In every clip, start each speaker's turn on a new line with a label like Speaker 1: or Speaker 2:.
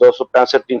Speaker 1: 265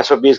Speaker 1: SOPs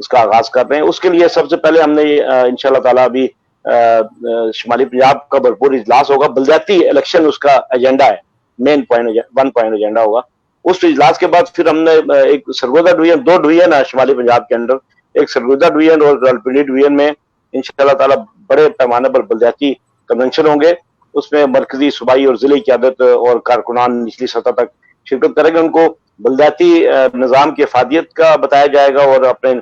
Speaker 1: اس کا آغاز کر رہے ہیں. اس کے لیے سب سے پہلے ہم نے انشاءاللہ تعالیٰ ابھی شمالی پنجاب کا بھرپور اجلاس ہوگا. بلدیاتی الیکشن اس کا ایجنڈا ہے, مین پوائنٹ 1 پوائنٹ ایجنڈا ہوگا. اس اجلاس کے بعد پھر ہم نے ایک سرگودا ڈویژن, 2 ڈویژن ہے شمالی پنجاب کے اندر, ایک سرگودا ڈویژن اور راولپنڈی ڈویژن میں انشاءاللہ تعالیٰ بڑے پیمانے پر بلدیاتی کنونشن ہوں گے. اس میں مرکزی, صوبائی اور ضلعی قیادت اور کارکنان نچلی سطح تک شرکت کریں گے. ان کو بلدیاتی نظام کی افادیت کا بتایا جائے گا اور اپنے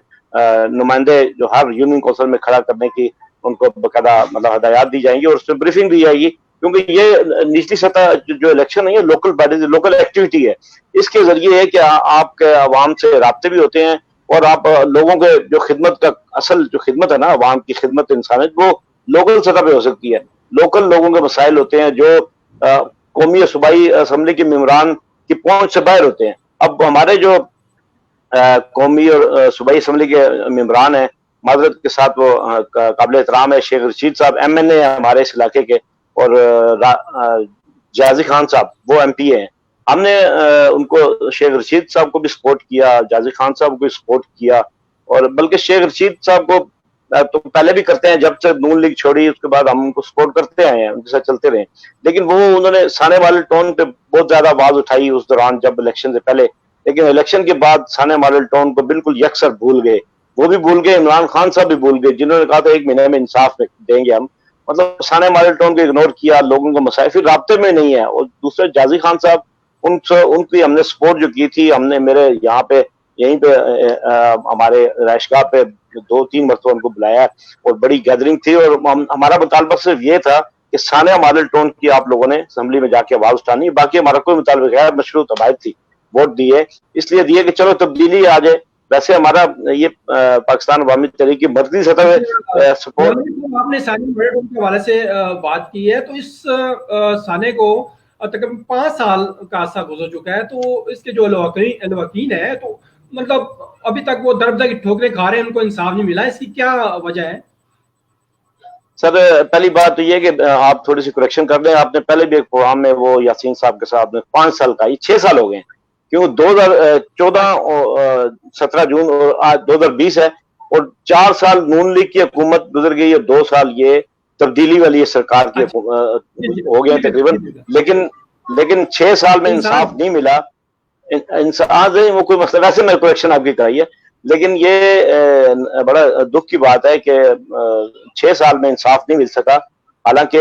Speaker 1: نمائندے جو ہر یونین کونسل میں کھڑا کرنے کی ان کو باقاعدہ مطلب ہدایات دی جائیں گی اور اس میں بریفنگ دی جائے گی, کیونکہ یہ نچلی سطح جو الیکشن ہے یہ لوکل باڈیز, لوکل ایکٹیویٹی ہے. اس کے ذریعے ہے کہ آپ کے عوام سے رابطے بھی ہوتے ہیں اور آپ لوگوں کے جو خدمت کا اصل جو خدمت ہے نا, عوام کی خدمت انسانیت, وہ لوکل سطح پہ ہو سکتی ہے. لوکل لوگوں کے مسائل ہوتے ہیں جو قومی اور صوبائی اسمبلی کے ممبران کی پہنچ سے باہر ہوتے ہیں. اب ہمارے جو قومی اور صوبائی اسمبلی کے ممبران ہیں, معذرت کے ساتھ وہ قابل احترام ہے شیخ رشید صاحب, MNA ہیں ہمارے اس علاقے کے, اور جازی خان صاحب وہ MP ہیں. ہم نے ان کو شیخ رشید صاحب کو بھی سپورٹ کیا, جازی خان صاحب کو بھی سپورٹ کیا, اور بلکہ شیخ رشید صاحب کو تو پہلے بھی کرتے ہیں, جب سے نون لیگ چھوڑی اس کے بعد ہم ان کو سپورٹ کرتے آئے ہیں, ان کے ساتھ چلتے رہے. لیکن وہ انہوں نے سانے والے ٹون پہ بہت زیادہ آواز اٹھائی اس دوران جب الیکشن سے پہلے, لیکن الیکشن کے بعد سانے ماڈل ٹاؤن کو بالکل یکسر بھول گئے. وہ بھی بھول گئے, عمران خان صاحب بھی بھول گئے, جنہوں نے کہا تھا 1 مہینے میں انصاف دیں گے ہم. مطلب سانے ماڈل ٹاؤن کو اگنور کیا, لوگوں کو مسائل پھر رابطے میں نہیں ہے. اور دوسرے جازی خان صاحب, ان کی ہم نے سپورٹ جو کی تھی, ہم نے میرے یہاں پہ یہیں پہ ہمارے رہائش گاہ پہ 2-3 مرتبہ ان کو بلایا اور بڑی گیدرنگ تھی, اور ہمارا مطالبہ صرف یہ تھا کہ سانیہ ماڈل ٹاؤن کی آپ لوگوں نے اسمبلی میں جا کے آواز اٹھانی. باقی ہمارا کوئی مطالبہ غیر مشروط عوائد تھی, ووٹ دیے اس لیے دیے کہ چلو تبدیلی آ جائے. ویسے ہمارا یہ پاکستان عوامی تحریک کی مرکزی سطح میں سپورٹ.
Speaker 2: آپ نے سانیہ ماڈل ٹاؤن کے حوالے سے بات کی ہے, تو اس سانے کو تقریباً 5 سال کا عرصہ گزر چکا ہے, تو اس کے جو لواقین ہیں تو مطلب ابھی تک وہ دربدر کی ٹھوکریں کھا رہے ہیں, ان کو انصاف نہیں ملا. اس کی کیا وجہ ہے؟
Speaker 1: سر پہلی بات تو یہ کہ آپ تھوڑی سی کریکشن کر دیں. آپ نے پہلے بھی ایک پروگرام میں وہ یاسین صاحب کے ساتھ 5 سال کا, یہ 6 سال ہو گئے ہیں, کیوں 2014 17 جون اور آج 2020 ہے, اور 4 سال نون لیگ کی حکومت گزر گئی اور 2 سال یہ تبدیلی والی سرکار کی ہو گئے تقریباً. لیکن 6 سال میں انصاف نہیں ملا. انصاف وہ کوئی مسئلہ, ویسے میں کریکشن آپ کی کرائی ہے, لیکن یہ بڑا دکھ کی بات ہے کہ 6 سال میں انصاف نہیں مل سکا. حالانکہ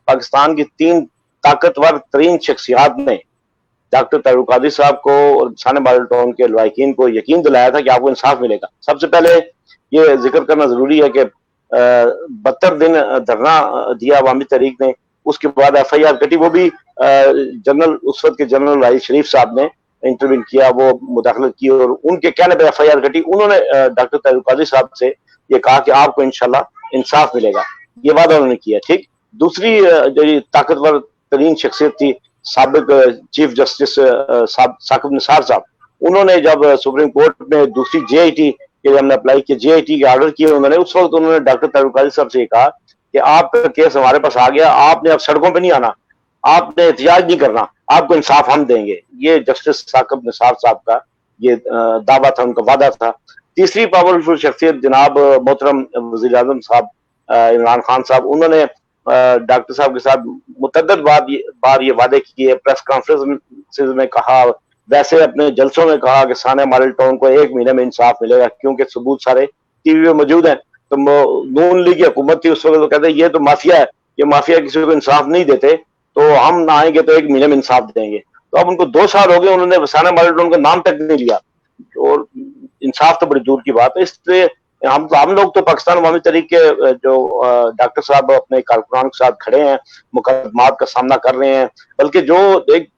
Speaker 1: پاکستان کی 3 طاقتور ترین شخصیات نے ڈاکٹر طاہر القادری صاحب کو اور سانے ماڈل ٹاؤن کے لوائقین کو یقین دلایا تھا کہ آپ کو انصاف ملے گا. سب سے پہلے یہ ذکر کرنا ضروری ہے کہ 72 دن دھرنا دیا عوامی تحریک نے, اس کے بعد FIR کٹی, وہ بھی جنرل اس وقت کے جنرل راحیل شریف صاحب نے انٹروین کیا, وہ مداخلت کی, اور ان کے کہنے پہ FIR کٹی. انہوں نے ڈاکٹر طاہر القادری صاحب سے یہ کہا کہ آپ کو انشاءاللہ انصاف ملے گا, یہ وعدہ انہوں نے کیا. ٹھیک, دوسری جو طاقتور ترین شخصیت تھی سابق چیف جسٹس ثاقب نثار صاحب, انہوں نے جب سپریم کورٹ میں دوسری JIT کے ہم نے اپلائی کیا, JIT کے آرڈر کیے انہوں نے, اس وقت انہوں نے ڈاکٹر طاہر القادری صاحب سے یہ کہا کہ آپ کا کیس ہمارے پاس آ گیا, آپ نے اب سڑکوں پہ نہیں آنا, آپ نے احتجاج نہیں کرنا, آپ کو انصاف ہم دیں گے. یہ جسٹس ثاقب نثار صاحب کا یہ دعویٰ تھا, ان کا وعدہ تھا. تیسری پاورفل شخصیت جناب محترم وزیر اعظم صاحب عمران خان صاحب, انہوں نے ڈاکٹر صاحب کے ساتھ متعدد بار یہ وعدے کیے, پریس کانفرنس میں کہا, ویسے اپنے جلسوں میں کہا کہ سانیہ ماڈل ٹاؤن کو 1 مہینے میں انصاف ملے گا, کیونکہ ثبوت سارے TV میں موجود ہیں. تو نون لیگ کی حکومت تھی اس وقت, تو کہتے ہیں یہ تو مافیا ہے, یہ مافیا کسی کو انصاف نہیں دیتے, تو ہم نہ آئیں گے تو 1 مہینے میں انصاف دیں گے. تو اب ان کو 2 سال ہو گئے, انہوں نے سانیہ ماڈل ٹاؤن کا نام تک نہیں لیا, اور انصاف تو بڑی دور کی بات ہے. اس لیے ہم لوگ تو پاکستان عوامی تحریک کے جو ڈاکٹر صاحب اپنے کارکنان کے ساتھ کھڑے ہیں, مقدمات کا سامنا کر رہے ہیں. بلکہ جو ایک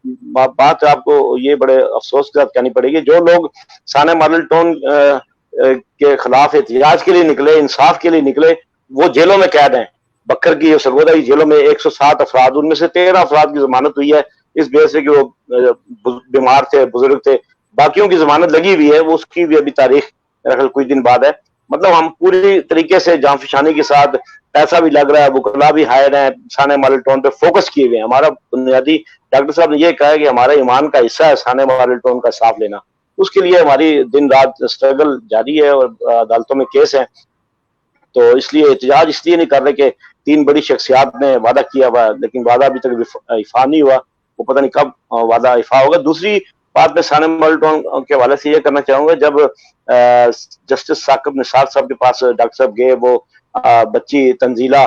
Speaker 1: بات آپ کو یہ بڑے افسوس کے ساتھ کہنی پڑے گی, جو لوگ سانیہ ماڈل ٹاؤن کے خلاف احتجاج کے لیے نکلے, انصاف کے لیے نکلے, وہ جیلوں میں قید ہیں. بکر کی سرگودا کی جیلوں میں 107 افراد, ان میں سے 13 افراد کی ضمانت ہوئی ہے, اس وجہ سے کہ وہ بیمار تھے, بزرگ تھے. باقیوں کی ضمانت لگی ہوئی ہے, وہ اس کی بھی ابھی تاریخ کچھ دن بعد ہے. مطلب ہم پوری طریقے سے جان فشانی کے ساتھ, پیسہ بھی لگ رہا ہے, وکلاء بھی ہائر ہیں, سانیہ ماڈل ٹاؤن پہ فوکس کیے گئے ہیں. ہمارا بنیادی ڈاکٹر صاحب نے یہ کہا ہے کہ ہمارا ایمان کا حصہ ہے سانیہ ماڈل ٹاؤن کا صاف لینا. اس کے لیے ہماری دن رات اسٹرگل جاری ہے اور عدالتوں میں کیس ہیں. تو اس لیے احتجاج اس لیے نہیں کر رہے کہ 3 بڑی شخصیات نے وعدہ کیا ہوا لیکن وعدہ ابھی تک افاع نہیں ہوا, وہ پتہ نہیں کب وعدہ افاع ہوگا. دوسری بات میں ثانیہ ماڈل ٹاؤن کے حوالے سے یہ کرنا چاہوں گا, جب جسٹس ثاقب نثار صاحب کے پاس ڈاکٹر صاحب گئے, وہ بچی تنزیلہ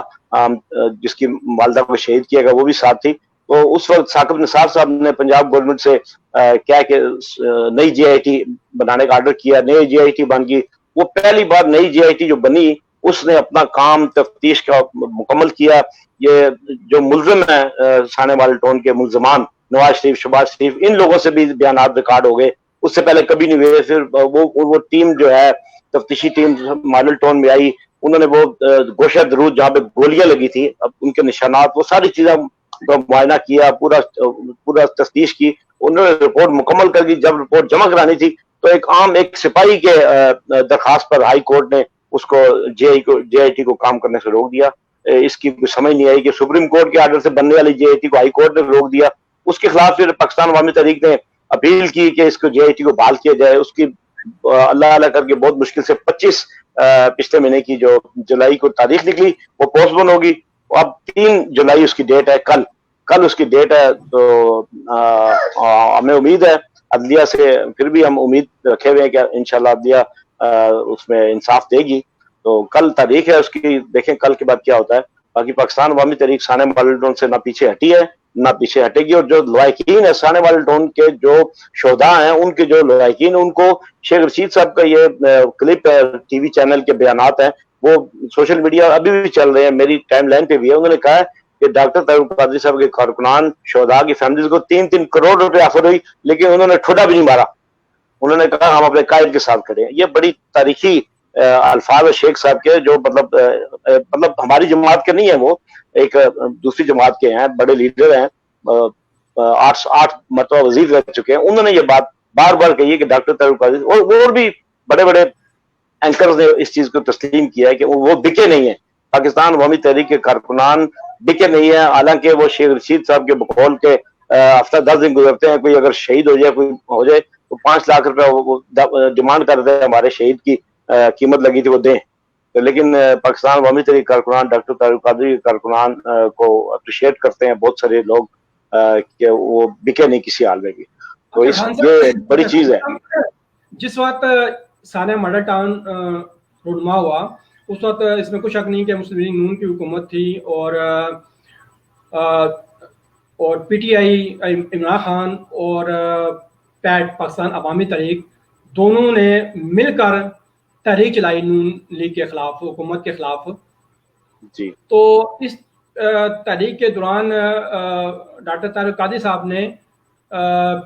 Speaker 1: جس کی والدہ کو شہید کیا گیا وہ بھی ساتھ تھی, تو اس وقت ثاقب نثار صاحب نے پنجاب گورنمنٹ سے کیا کہ نئی جے آئی ٹی بنانے کا آرڈر کیا, نئی جے آئی ٹی بن گئی. وہ پہلی بار نئی جے آئی ٹی جو بنی اس نے اپنا کام تفتیش کا مکمل کیا. یہ جو ملزم ہیں ثانیہ ماڈل ٹاؤن کے ملزمان نواز شریف, شہباز شریف, ان لوگوں سے بھی بیانات ریکارڈ ہو گئے, اس سے پہلے کبھی نہیں ہوئے. پھر وہ ٹیم جو ہے تفتیشی ٹیم ماڈل ٹاؤن میں آئی, انہوں نے وہ گوشہ درود جہاں پہ گولیاں لگی تھی اب ان کے نشانات, وہ ساری چیزیں معائنہ کیا, پورا تفتیش کی, انہوں نے رپورٹ مکمل کر دی. جب رپورٹ جمع کرانی تھی تو ایک سپاہی کے درخواست پر ہائی کورٹ نے اس کو جے آئی ٹی کو کام کرنے سے روک دیا. اس کی سمجھ نہیں آئی کہ سپریم کورٹ کے آرڈر سے بننے والی جے آئی ٹی کو ہائی کورٹ نے روک دیا. اس کے خلاف پھر پاکستان عوامی تحریک نے اپیل کی کہ اس کو جے آئی ٹی کو بحال کیا جائے. اس کی اللہ اللہ کر کے بہت مشکل سے 25 پچھلے مہینے کی جو جولائی کو تاریخ نکلی وہ پوسٹ پون ہوگی. اب 3 جولائی اس کی ڈیٹ ہے, کل اس کی ڈیٹ ہے. تو ہمیں امید ہے عدلیہ سے, پھر بھی ہم امید رکھے ہوئے ہیں کہ انشاءاللہ عدلیہ اس میں انصاف دے گی. تو کل تاریخ ہے اس کی, دیکھیں کل کے بعد کیا ہوتا ہے. باقی پاکستان عوامی تحریک ثانیہ ماڈل ٹاؤن سے نہ پیچھے ہٹی ہے نہ پیچھے ہٹے گی, اور جو لواحقین ہے ثانیہ ماڈل ٹاؤن کے جو شہداء ہیں ان کے جو لواحقین, ان کو شیخ رشید صاحب کا یہ کلپ ہے ٹی وی چینل کے بیانات ہیں, وہ سوشل میڈیا ابھی بھی چل رہے ہیں, میری ٹائم لائن پہ بھی ہے. انہوں نے کہا ہے کہ ڈاکٹر طاہر قادری صاحب کے کارکنان شہداء کی فیملیز کو 3 کروڑ روپے آفر ہوئی لیکن انہوں نے ٹھوڈا بھی نہیں مارا. انہوں نے کہا ہم اپنے قائد کے ساتھ کھڑے ہیں. یہ بڑی تاریخی الفاظ شیخ صاحب کے, جو مطلب ہماری جماعت کے نہیں ہیں, وہ ایک دوسری جماعت کے ہیں, بڑے لیڈر ہیں, 8 مرتبہ وزیر رہ چکے ہیں. انہوں نے یہ بات بار بار کہی ہے کہ ڈاکٹر طاہر قادری اور بھی بڑے بڑے اینکرز نے اس چیز کو تسلیم کیا ہے کہ وہ بکے نہیں ہیں. پاکستان عوامی تحریک کے کارکنان بکے نہیں ہیں, حالانکہ وہ شیخ رشید صاحب کے بقول کے ہفتہ 10 دن گزرتے ہیں, کوئی اگر شہید ہو جائے تو 5 لاکھ روپے ڈیمانڈ کرتے ہیں, ہمارے شہید کی قیمت لگی تھی وہ دیں. لیکن پاکستان عوامی تحریک کارکنان ڈاکٹر طاہر قادری کارکنان کو اپریشیٹ کرتے ہیں بہت سارے لوگ کہ وہ بکے نہیں کسی حال میں بھی. تو یہ بڑی چیز ہے.
Speaker 2: جس وقت ثانیہ ماڈل ٹاؤن رونما ہوا اس وقت اس میں کوئی شک نہیں کہ مسلم لیگ نون کی حکومت تھی, اور P T I Imran Khan اور پیٹ پاکستان عوامی تحریک دونوں نے مل کر تحریک چلائی نون لیگ کے خلاف, حکومت کے خلاف.
Speaker 1: جی. تو
Speaker 2: اس تحریک کے دوران ڈاکٹر طاہر قادری صاحب نے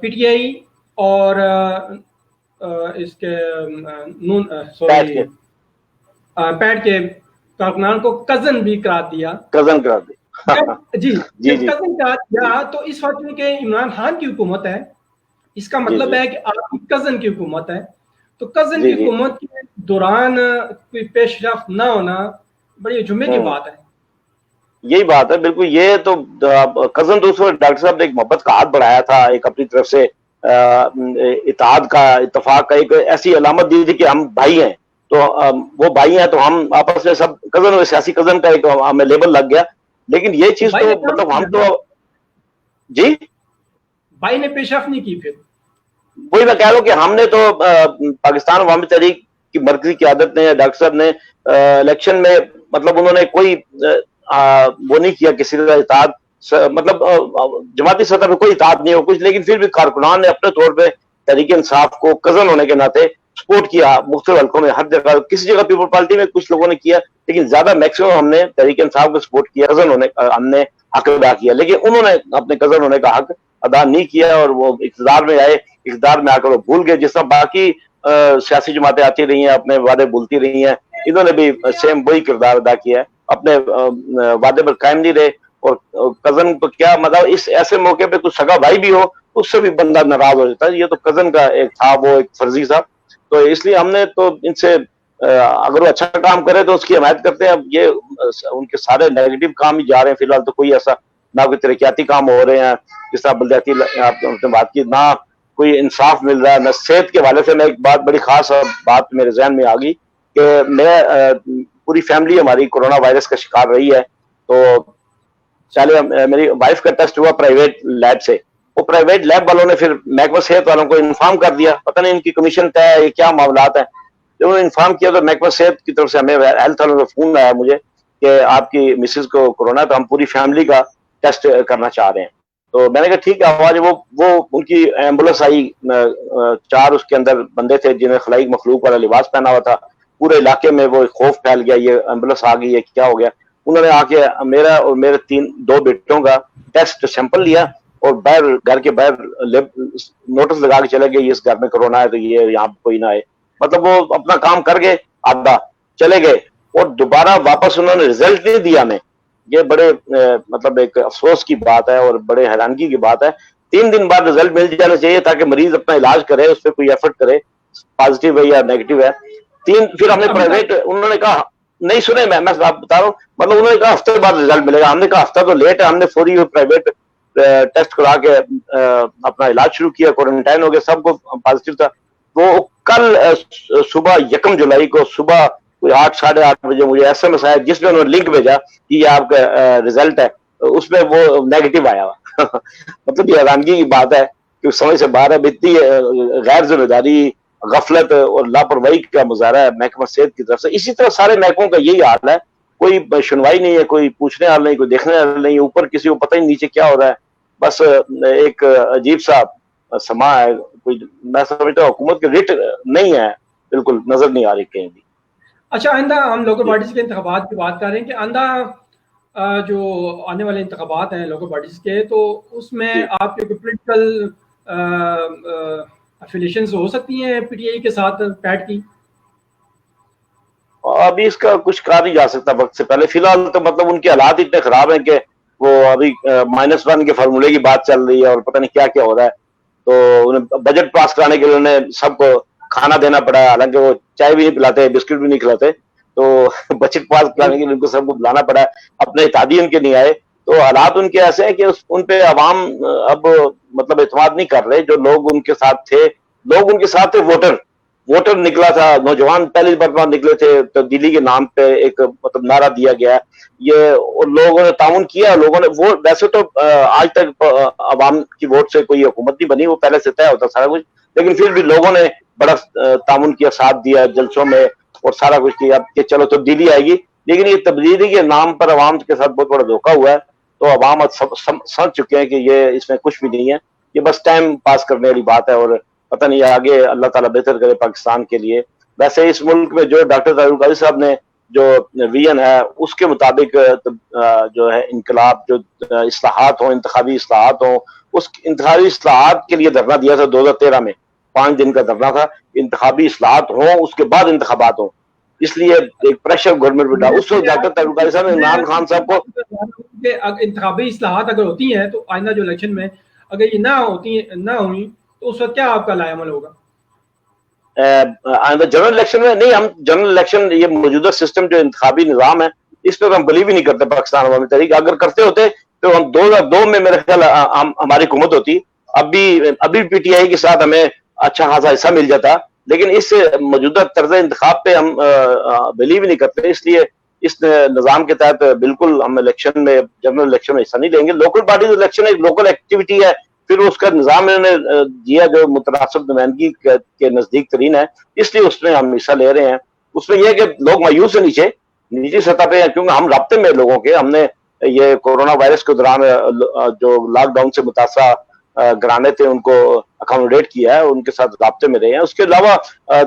Speaker 2: پی ٹی آئی اور اس کے نون پیٹ کے کارکنان کو کزن بھی قرار دیا.
Speaker 1: کزن قرار دیا.
Speaker 2: جی کزن قرار دیا. تو اس وقت میں کہ عمران خان کی حکومت ہے, اس کا مطلب ہے کہ آپ کی کزن کی حکومت ہے. تو کزن کی حکومت کے دوران کوئی پیش رفت نہ ہونا بڑی جمعے کی بات ہے.
Speaker 1: یہی بات ہے بالکل. یہ تو کزن تو اس وقت ڈاکٹر صاحب نے ایک محبت کا ہاتھ بڑھایا تھا, ایک اپنی طرف سے اتحاد کا, اتفاق کا ایک ایسی علامت دی تھی کہ ہم بھائی ہیں, تو وہ بھائی ہیں تو ہم آپس میں سب کزن, سیاسی کزن کا ایک ہمیں لیبل لگ گیا. لیکن یہ چیز تو مطلب ہم تو جی
Speaker 2: بھائی نے پیش رفت نہیں کی. پھر
Speaker 1: وہی میں کہہ رہا ہوں کہ ہم نے تو پاکستان عوامی تحریک کی مرکزی قیادت نے, ڈاکٹر صاحب نے الیکشن میں مطلب انہوں نے کوئی وہ نہیں کیا کسی کا اتحاد, مطلب جماعتی سطح پہ کوئی اتحاد نہیں ہو کچھ, لیکن پھر بھی کارکنان نے اپنے طور پہ تحریک انصاف کو کزن ہونے کے ناطے سپورٹ کیا مختلف حلقوں میں, ہر جگہ. کسی جگہ پیپل پارٹی میں کچھ لوگوں نے کیا, لیکن زیادہ میکسیمم ہم نے تحریک انصاف کو سپورٹ کیا, کزن ہونے ہم نے حق ادا کیا. لیکن انہوں نے اپنے کزن ہونے کا حق ادا نہیں کیا, اور وہ اقتدار میں آئے, اقتدار میں آ کر وہ بھول گئے. جس طرح باقی سیاسی جماعتیں آتی رہی ہیں, اپنے وعدے بھولتی رہی ہیں, انہوں نے بھی سیم وہی کردار ادا کیا ہے, اپنے وعدے پر قائم نہیں رہے. اور کزن کو کیا مطلب, اس ایسے موقع پہ کچھ سگا بھائی بھی ہو اس سے بھی بندہ ناراض ہو جاتا ہے. یہ تو کزن کا ایک تھا, وہ ایک فرضی تھا. تو اس لیے ہم نے تو ان سے اگر وہ اچھا کام کرے تو اس کی حمایت کرتے ہیں. اب یہ ان کے سارے نیگیٹو کام ہی جا رہے ہیں فی الحال, تو کوئی ایسا نہ کوئی ترقیاتی کام ہو رہے ہیں جس طرح بلدیاتی آپ نے بات کی, نہ کوئی انصاف مل رہا ہے نہ صحت کے حوالے سے. میں ایک بات بڑی خاص بات میرے ذہن میں آ گئی کہ میں پوری فیملی ہماری کورونا وائرس کا شکار رہی ہے. تو چلے میری وائف کا ٹیسٹ ہوا پرائیویٹ لیب سے. وہ پرائیویٹ لیب والوں نے پھر محکمہ صحت والوں کو انفارم کر دیا. پتہ نہیں ان کی کمیشن طے ہے, یہ کیا معاملات ہیں. جب انہوں نے انفارم کیا تو محکمہ صحت کی طرف سے ہمیں ہیلتھ والوں کا فون آیا مجھے کہ آپ کی مسز کو کورونا, تو ہم پوری فیملی کا ٹیسٹ کرنا چاہ رہے ہیں. تو میں نے کہا ٹھیک ہے. آواز وہ ان کی ایمبولینس آئی, 4 اس کے اندر بندے تھے جنہیں خلائی مخلوق والا لباس پہنا ہوا تھا. پورے علاقے میں وہ خوف پھیل گیا, یہ ایمبولینس آ گئی ہے, کیا ہو گیا. انہوں نے آ کے میرا اور میرے 2 بیٹوں کا ٹیسٹ سیمپل لیا اور باہر گھر کے باہر نوٹس لگا کے چلے گئے اس گھر میں کورونا ہے تو یہ یہاں کوئی نہ آئے. مطلب وہ اپنا کام کر گئے, آدھا چلے گئے اور دوبارہ واپس انہوں نے رزلٹ نہیں دیا ہمیں. یہ بڑے مطلب ایک افسوس کی بات ہے اور بڑے حیرانگی کی بات ہے. 3 دن بعد رزلٹ مل جانا چاہیے تاکہ مریض اپنا علاج کرے, اس پہ کوئی ایفرٹ کرے, پازیٹیو ہے یا نیگیٹو ہے. پھر ہم نے پرائیویٹ, انہوں نے کہا نہیں سنے, میں آپ بتا رہا ہوں, مطلب انہوں نے کہا ہفتے بعد رزلٹ ملے گا. ہم نے کہا ہفتہ تو لیٹ ہے. ہم نے فوری پرائیویٹ ٹیسٹ کرا کے اپنا علاج شروع کیا, کوارنٹائن ہو گیا, سب کو پازیٹیو تھا. وہ کل صبح 1 جولائی کو صبح کوئی 8 ساڑھے 8 بجے مجھے ایس ایم ایس آیا جس میں انہوں نے لنک بھیجا کہ یہ آپ کا رزلٹ ہے, اس میں وہ نیگیٹو آیا ہوا. مطلب یہ حیرانگی کی بات ہے کہ سمجھ سے باہر ہے. اتنی غیر ذمہ داری, غفلت اور لاپرواہی کا مظاہرہ ہے محکمہ صحت کی طرف سے. اسی طرح سارے محکموں کا یہی حال ہے, کوئی سنوائی نہیں ہے, کوئی پوچھنے والا نہیں, کوئی دیکھنے والا نہیں. اوپر کسی کو پتہ ہی نیچے کیا ہو رہا ہے. بس ایک عجیب سا سما ہے. کوئی میں سمجھتا ہوں حکومت کے ریٹ نہیں ہے, بالکل نظر نہیں آ رہی کہیں بھی.
Speaker 2: اچھا, آئندہ ہم لوکل باڈیز کے انتخابات کی بات کر رہے ہیں کہ آئندہ جو آنے والے انتخابات ہیں لوکل باڈیز کے, تو اس میں آپ کے پولیٹیکل افیلیشنز ہو سکتی ہیں پی ٹی آئی کے ساتھ پیٹ کی؟
Speaker 1: ابھی اس کا کچھ کہا نہیں جا سکتا وقت سے پہلے. فی الحال تو مطلب ان کے حالات اتنے خراب ہیں کہ وہ ابھی -1 کے فارمولے کی بات چل رہی ہے اور پتہ نہیں کیا کیا ہو رہا ہے. تو انہیں بجٹ پاس کرانے کے لیے انہیں سب کو کھانا دینا پڑا ہے, حالانکہ وہ چائے بھی نہیں پلاتے, بسکٹ بھی نہیں کھلاتے. تو بجٹ پاس کرانے کے لیے ان کو سب کو بلانا پڑا ہے, اپنے اتحادی ان کے نہیں آئے. تو حالات ان کے ایسے ہیں کہ ان پہ عوام اب مطلب اعتماد نہیں کر رہے. جو لوگ ان کے ساتھ تھے, لوگ ان کے ساتھ تھے, ووٹر نکلا تھا, نوجوان پہلی بار نکلے تھے تبدیلی کے نام پہ, ایک مطلب نعرہ دیا گیا. یہ لوگوں نے تعاون کیا, لوگوں نے وہ ویسے تو آج تک عوام کی ووٹ سے کوئی حکومت نہیں بنی, وہ پہلے سے طے ہوتا سارا کچھ, لیکن پھر بھی لوگوں نے بڑا تعاون کیا, ساتھ دیا جلسوں میں اور سارا کچھ کیا کہ چلو تبدیلی آئے گی. لیکن یہ تبدیلی کے نام پر عوام کے ساتھ بہت بڑا دھوکہ ہوا ہے. تو عوام سمجھ چکے ہیں کہ یہ اس میں کچھ بھی نہیں ہے, یہ بس ٹائم پاس کرنے والی بات ہے. اور پتہ نہیں آگے اللہ تعالیٰ بہتر کرے پاکستان کے لیے. ویسے اس ملک میں جو ڈاکٹر طاہر القادری صاحب نے جو ویژن ہے اس کے مطابق جو ہے انقلاب, جو اصلاحات ہوں, انتخابی اصلاحات ہوں, اس انتخابی اصلاحات کے لیے دھرنا دیا تھا 2013 میں, 5 دن کا دھرنا تھا. انتخابی اصلاحات ہوں, اس کے بعد انتخابات ہوں, اس لیے ایک پریشر گورنمنٹ پہ ڈالا. اس وقت ڈاکٹر طاہر القادری صاحب نے عمران خان صاحب کو
Speaker 2: انتخابی اصلاحات اگر ہوتی ہیں تو آئندہ جو الیکشن میں اگر یہ نہ ہوئی تو اس وقت کیا آپ کا لائے عمل ہوگا؟
Speaker 1: جنرل الیکشن میں نہیں, ہم جنرل الیکشن, یہ موجودہ سسٹم جو انتخابی نظام ہے اس پہ ہم بلیو ہی نہیں کرتے پاکستان عوامی تحریک. اگر کرتے ہوتے تو ہم 2002 میں میرے خیال ہماری حکومت ہوتی, ابھی پی ٹی آئی کے ساتھ ہمیں اچھا خاصا حصہ مل جاتا. لیکن اس موجودہ طرز انتخاب پہ ہم بلیو ہی نہیں کرتے, اس لیے اس نظام کے تحت بالکل ہم الیکشن میں, جنرل الیکشن میں حصہ نہیں لیں گے. لوکل باڈیز الیکشن ایک لوکل ایکٹیویٹی ہے, پھر اس کا نظام انہوں نے دیا جو متناسب نمائندگی کے نزدیک ترین ہے, اس لیے اس میں ہم حصہ لے رہے ہیں. اس میں یہ ہے کہ لوگ مایوس ہیں, نیچے سطح پہ ہیں, کیونکہ ہم رابطے میں لوگوں کے, ہم نے یہ کورونا وائرس کے دوران جو لاک ڈاؤن سے متاثرہ گھرانے تھے ان کو اکاموڈیٹ کیا ہے, ان کے ساتھ رابطے میں رہے ہیں. اس کے علاوہ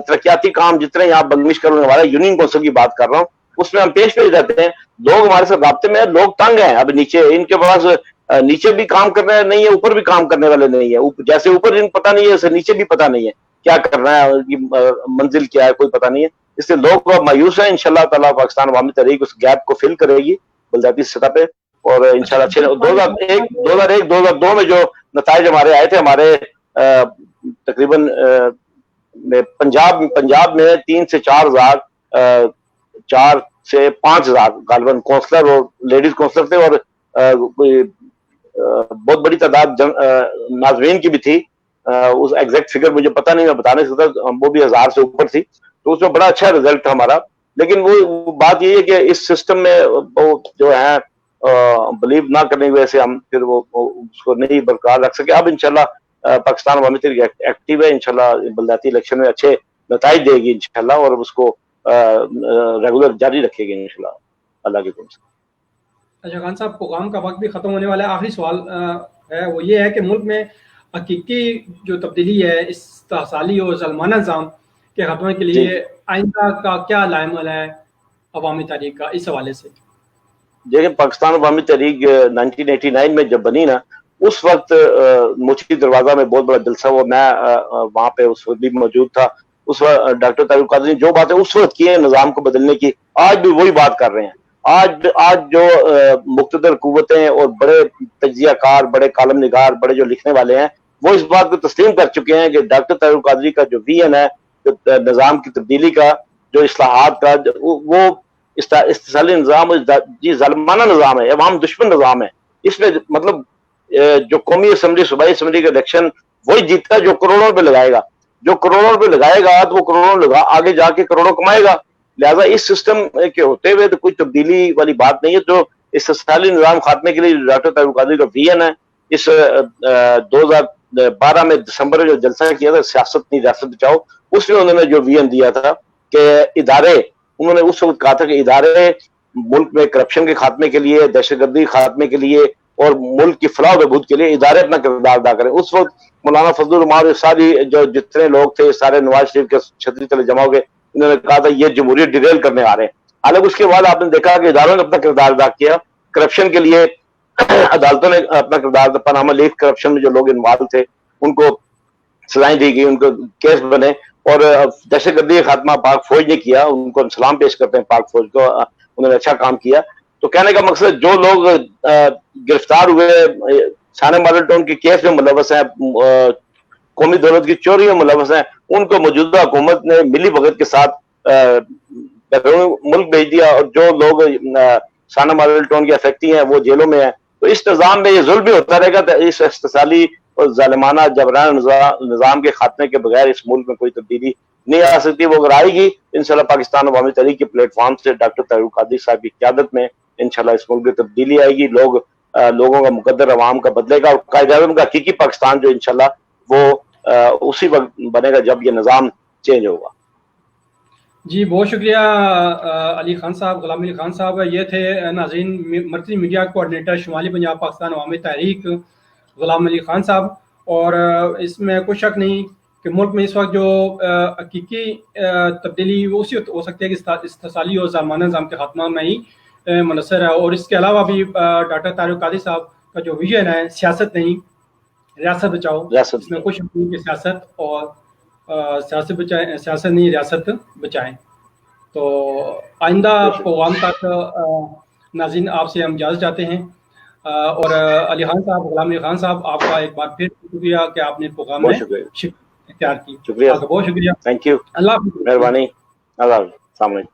Speaker 1: ترقیاتی کام جتنے یہاں بنگش کرنے والے یونین کونسل کی بات کر رہا ہوں, اس میں ہم پیش رہتے ہیں. لوگ ہمارے ساتھ رابطے میں ہیں, لوگ تنگ ہیں. اب نیچے ان کے پاس نیچے بھی کام کرنے نہیں ہے, اوپر بھی کام کرنے والے نہیں ہے. جیسے اوپر ان پتہ نہیں ہے ایسے نیچے بھی پتہ نہیں ہے کیا کرنا ہے, ان کی منزل کیا ہے کوئی پتہ نہیں ہے. اس لیے لوگ مایوس ہیں. انشاءاللہ تعالیٰ پاکستان عوامی تحریک اس گیپ کو فل کرے گی بلدیاتی سطح پہ, اور انشاءاللہ اچھے 2002 میں جو نتائج ہمارے آئے تھے, ہمارے تقریباً پنجاب میں 3 سے 4 ہزار 4 سے 5 ہزار غالباً کونسلر اور لیڈیز کونسلر تھے, اور کوئی بہت بڑی تعداد ناظرین کی بھی تھی. اس ایگزیکٹ فگر مجھے پتہ نہیں، میں بتا نہیں سکتا، وہ بھی 1000 سے اوپر تھی، تو اس میں بڑا اچھا رزلٹ تھا ہمارا. لیکن وہ بات یہ ہے کہ اس سسٹم میں وہ جو ہے بلیو نہ کرنے کی وجہ سے ہم پھر وہ اس کو نہیں برقرار رکھ سکے. اب انشاءاللہ پاکستان عوامی تحریک ایکٹیو ہے، انشاءاللہ بلدیاتی الیکشن میں اچھے نتائج دے گی انشاءاللہ، اور اس کو ریگولر جاری رکھے گی انشاءاللہ اللہ کے حکم سے.
Speaker 2: اچھا خان صاحب، پروگرام کا وقت بھی ختم ہونے والا ہے. آخری سوال ہے وہ یہ ہے کہ ملک میں حقیقی جو تبدیلی ہے استحصالی اور ظالمانہ نظام کے خاتمے کے لیے آئندہ کا کیا لائحہ عمل ہے عوامی تحریک کا، اس حوالے سے؟
Speaker 1: دیکھیں، پاکستان عوامی تحریک 1989 میں جب بنی نا، اس وقت مچھی دروازہ میں بہت بڑا جلسہ ہوا، میں وہاں پہ اس وقت بھی موجود تھا. اس وقت ڈاکٹر طارق القادری نے جو باتیں اس وقت کی ہیں نظام کو بدلنے کی، آج بھی وہی بات کر رہے ہیں. آج جو مقتدر قوتیں اور بڑے تجزیہ کار، بڑے کالم نگار، بڑے جو لکھنے والے ہیں، وہ اس بات کو تسلیم کر چکے ہیں کہ ڈاکٹر طارق القادری کا جو ویژن ہے، جو نظام کی تبدیلی کا، جو اصلاحات کا، وہ استحصالی نظام جی ظالمانہ نظام ہے، عوام دشمن نظام ہے. اس میں مطلب جو قومی اسمبلی، صوبائی اسمبلی کا الیکشن وہی جیتا ہے جو کروڑوں روپے لگائے گا. جو کروڑوں روپے لگائے گا تو وہ کروڑوں آگے جا کے کروڑوں کمائے گا. لہٰذا اس سسٹم کے ہوتے ہوئے تو کوئی تبدیلی والی بات نہیں ہے. جو استحصالی نظام خاتمے کے لیے ڈاکٹر طارق القادری کا ویژن ہے، اس 2012 میں دسمبر میں جو جلسہ کیا تھا سیاست نہیں ریاست بچاؤ، اس میں انہوں نے جو ویژن دیا تھا کہ ادارے، انہوں نے اس وقت کہا تھا کہ ادارے ملک میں کرپشن کے خاتمے کے لیے، دہشت گردی خاتمے کے لیے اور ملک کی فلاح و بہبود کے لیے ادارے اپنا کردار ادا کریں. اس وقت مولانا فضل الرحمان ساری جو جتنے لوگ تھے سارے نواز شریف کے چھتری تلے جمع ہو گئے، انہوں نے کہا تھا یہ جمہوریت ڈیریل کرنے آ رہے ہیں. حالانکہ اس کے بعد آپ نے دیکھا کہ اداروں نے اپنا کردار ادا کیا. کرپشن کے لیے عدالتوں نے اپنا کردار، پاناما لیک کرپشن میں جو لوگ انوالو تھے ان کو سزائیں دی گئی، ان کو کیس بنے. اور دہشت گردی کا خاتمہ پاک فوج نے کیا، ان کو ہم سلام پیش کرتے ہیں پاک فوج کو، انہوں نے اچھا کام کیا. تو کہنے کا مقصد جو لوگ گرفتار ہوئے، ثانیہ ماڈل ٹاؤن کے کیس میں ملوث ہیں، قومی دولت کی چوری میں ملوث ہیں، ان کو موجودہ حکومت نے ملی بھگت کے ساتھ ملک بھیج دیا. اور جو لوگ ثانیہ ماڈل ٹاؤن کے افیکٹی ہیں وہ جیلوں میں ہیں. تو اس نظام میں یہ ظلم بھی ہوتا رہے گا. اس استحصالی اور ظالمانہ جبرانہ نظام کے خاتمے کے بغیر اس ملک میں کوئی تبدیلی نہیں آ سکتی. وہ اگر آئے گی انشاءاللہ پاکستان عوامی تحریک کے پلیٹ فارم سے ڈاکٹر طارق القادری صاحب کی قیادت میں انشاءاللہ اس ملک میں تبدیلی آئے گی. لوگوں کا مقدر عوام کا بدلے گا، اور قائد اعظم کا حقیقی پاکستان جو انشاءاللہ وہ اسی وقت بنے گا جب یہ نظام چینج ہوگا.
Speaker 2: جی بہت شکریہ علی خان صاحب، غلام علی خان صاحب. یہ تھے ناظرین مرکزی میڈیا کوآرڈینیٹر شمالی پنجاب پاکستان عوامی تحریک غلام علی خان صاحب. اور اس میں کوئی شک نہیں کہ ملک میں اس وقت جو حقیقی تبدیلی وہ اسی ہو سکتی ہے کہ استحصالی اور ظالمانہ نظام کے خاتمہ میں ہی منحصر ہے. اور اس کے علاوہ بھی ڈاکٹر طارق القادری صاحب کا جو ویژن ہے سیاست نہیں ریاست بچاؤ، اس میں کوئی شک نہیں کہ سیاست اور سیاست بچائیں، سیاست نہیں ریاست بچائیں. تو آئندہ پروگرام تک ناظرین آپ سے ہم اجازت چاہتے ہیں. اور علی خان صاحب، غلام علی خان صاحب، آپ کا ایک بار پھر شکریہ کہ آپ نے پروگرام میں اختیار کی.
Speaker 1: شکریہ،
Speaker 2: بہت شکریہ.
Speaker 1: تھینک یو،
Speaker 2: اللہ حافظ.
Speaker 1: مہربانی. اللہ حافظ. السلام علیکم.